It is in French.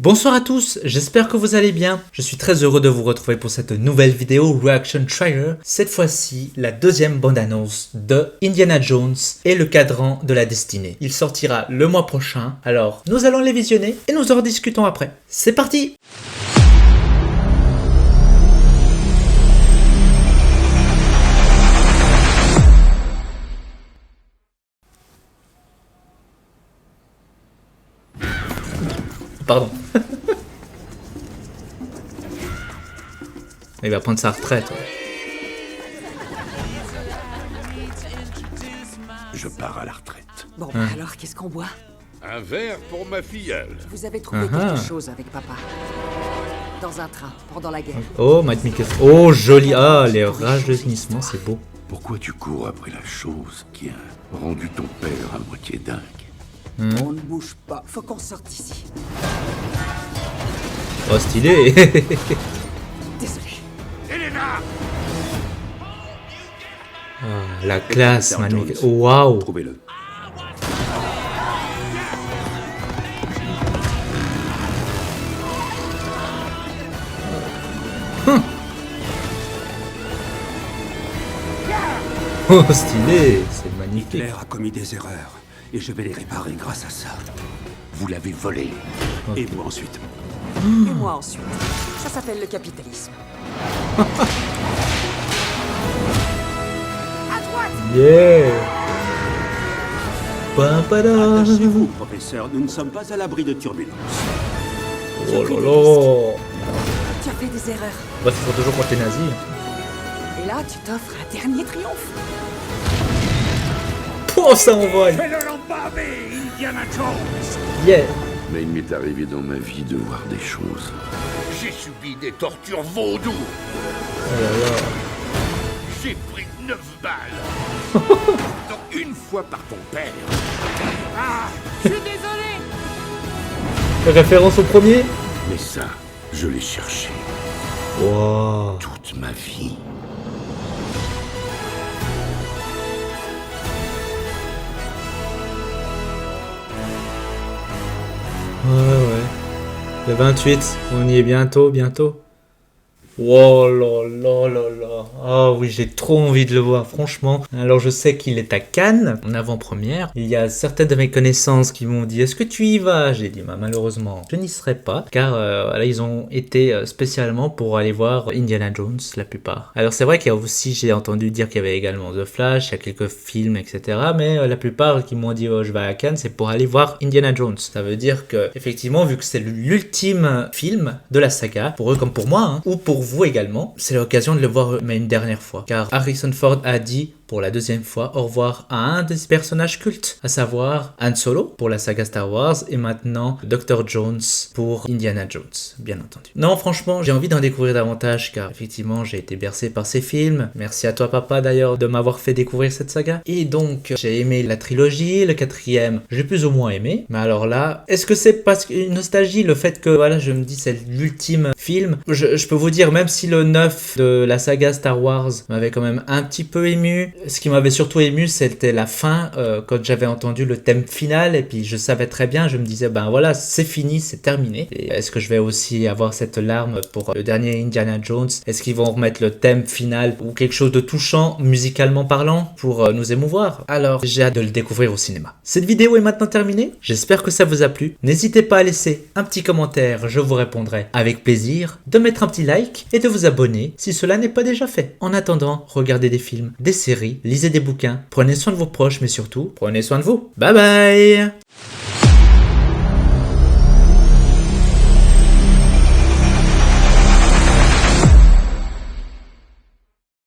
Bonsoir à tous, j'espère que vous allez bien. Je suis très heureux de vous retrouver pour cette nouvelle vidéo Reaction Trailer. Cette fois-ci, la deuxième bande-annonce de Indiana Jones et le cadran de la destinée. Il sortira le mois prochain, alors nous allons les visionner et nous en rediscutons après. C'est parti! Pardon. Il va prendre sa retraite. Je pars à la retraite. Bon, alors qu'est-ce qu'on boit? Un verre pour ma filleule. Vous avez trouvé quelque chose avec papa? Dans un train, pendant la guerre. Oh, Matt Mikkelsen. Oh, joli. Ah, les rajeunissements, c'est beau. Pourquoi tu cours après la chose qui a rendu ton père à moitié dingue? On ne bouge pas, faut qu'on sorte d'ici. Oh, stylé. Désolé. Elena! Ah, la classe, Matt Jones. Mikkelsen. Oh, waouh. Trouvez-le. Oh, stylé. C'est magnifique. Claire a commis des erreurs et je vais les réparer grâce à ça. Vous l'avez volé. Et vous ensuite. Et moi ensuite. Ça s'appelle le capitalisme. À droite! Yeah. Papada. Attachez-vous, professeur. Nous ne sommes pas à l'abri de turbulences. Oh là là. Tu as fait des erreurs. Bah, c'est toujours contre les nazis. Et là, tu t'offres un dernier triomphe. Oh, ça envoie. Fais-le l'embarrer, Indiana Jones! Yeah. Mais il m'est arrivé dans ma vie de voir des choses. J'ai subi des tortures vaudou. Oh là là. J'ai pris 9 balles. Donc une fois par ton père. Ah, je suis désolé. Référence au premier. Mais ça, je l'ai cherché Wow. toute ma vie. Ouais. Le 28, on y est bientôt. Oh là là là là. Ah oui, j'ai trop envie de le voir, franchement. Alors je sais qu'il est à Cannes, en avant-première. Il y a certaines de mes connaissances qui m'ont dit, est-ce que tu y vas? J'ai dit, bah, malheureusement, je n'y serai pas. Car voilà, ils ont été spécialement pour aller voir Indiana Jones, la plupart. Alors c'est vrai qu'il y a aussi, j'ai entendu dire qu'il y avait également The Flash, il y a quelques films, etc. Mais la plupart qui m'ont dit, oh, je vais à Cannes, c'est pour aller voir Indiana Jones. Ça veut dire que, effectivement, vu que c'est l'ultime film de la saga, pour eux comme pour moi, hein, ou pour vous également, c'est l'occasion de le voir mais une dernière fois. Car Harrison Ford a dit pour la deuxième fois au revoir à un des personnages cultes, à savoir Han Solo pour la saga Star Wars et maintenant Dr. Jones pour Indiana Jones, bien entendu. Non, franchement, j'ai envie d'en découvrir davantage car effectivement j'ai été bercé par ces films. Merci à toi papa d'ailleurs de m'avoir fait découvrir cette saga. Et donc j'ai aimé la trilogie, le quatrième j'ai plus ou moins aimé. Mais alors là, est-ce que c'est parce qu'une nostalgie, le fait que voilà, je me dis c'est l'ultime film, je peux vous dire, même si le 9 de la saga Star Wars m'avait quand même un petit peu ému, ce qui m'avait surtout ému, c'était la fin, quand j'avais entendu le thème final, et puis je savais très bien, je me disais, ben voilà, c'est fini, c'est terminé. Et est-ce que je vais aussi avoir cette larme pour le dernier Indiana Jones? Est-ce qu'ils vont remettre le thème final ou quelque chose de touchant, musicalement parlant, pour nous émouvoir? Alors, j'ai hâte de le découvrir au cinéma. Cette vidéo est maintenant terminée, j'espère que ça vous a plu. N'hésitez pas à laisser un petit commentaire, je vous répondrai avec plaisir, de mettre un petit like et de vous abonner si cela n'est pas déjà fait. En attendant, regardez des films, des séries, lisez des bouquins, prenez soin de vos proches, mais surtout, prenez soin de vous. Bye bye!